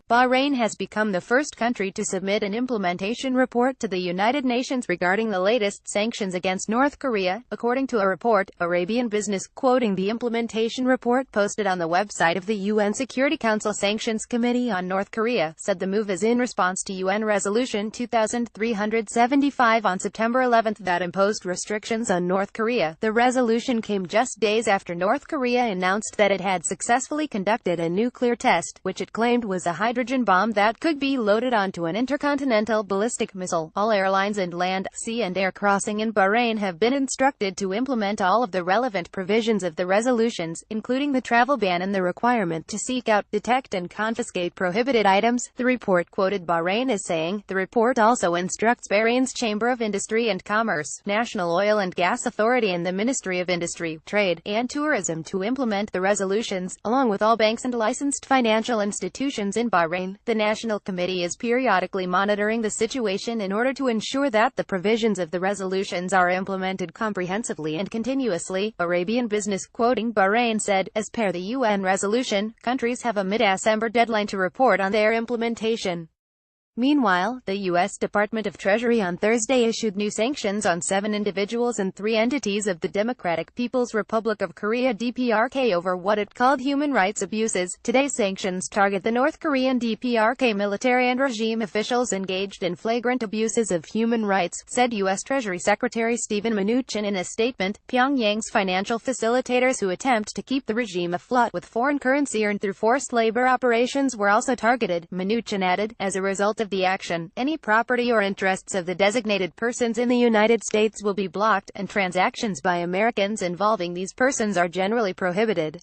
Bahrain has become the first country to submit an implementation report to the United Nations regarding the latest sanctions against North Korea, according to a report, Arabian Business, quoting the implementation report posted on the website of the UN Security Council Sanctions Committee on North Korea, said the move is in response to UN Resolution 2375 on September 11 that imposed restrictions on North Korea. The resolution came just days after North Korea announced that it had successfully conducted a nuclear test, which it claimed was a hydrogen bomb that could be loaded onto an intercontinental ballistic missile. All airlines and land, sea and air crossing in Bahrain have been instructed to implement all of the relevant provisions of the resolutions, including the travel ban and the requirement to seek out, detect and confiscate prohibited items. The report quoted Bahrain as saying, the report also instructs Bahrain's Chamber of Industry and Commerce, National Oil and Gas Authority and the Ministry of Industry, Trade, and Tourism to implement the resolutions, along with all banks and licensed financial institutions in Bahrain. The National Committee is periodically monitoring the situation in order to ensure that the provisions of the resolutions are implemented comprehensively and continuously, Arabian Business, quoting Bahrain, said. As per the UN resolution, countries have a mid-December deadline to report on their implementation. Meanwhile, the U.S. Department of Treasury on Thursday issued new sanctions on 7 individuals and 3 entities of the Democratic People's Republic of Korea (DPRK) over what it called human rights abuses. Today's sanctions target the North Korean DPRK military and regime officials engaged in flagrant abuses of human rights, said U.S. Treasury Secretary Steven Mnuchin in a statement. Pyongyang's financial facilitators who attempt to keep the regime afloat with foreign currency earned through forced labor operations were also targeted, Mnuchin added. As a result of the action, any property or interests of the designated persons in the United States will be blocked, and transactions by Americans involving these persons are generally prohibited.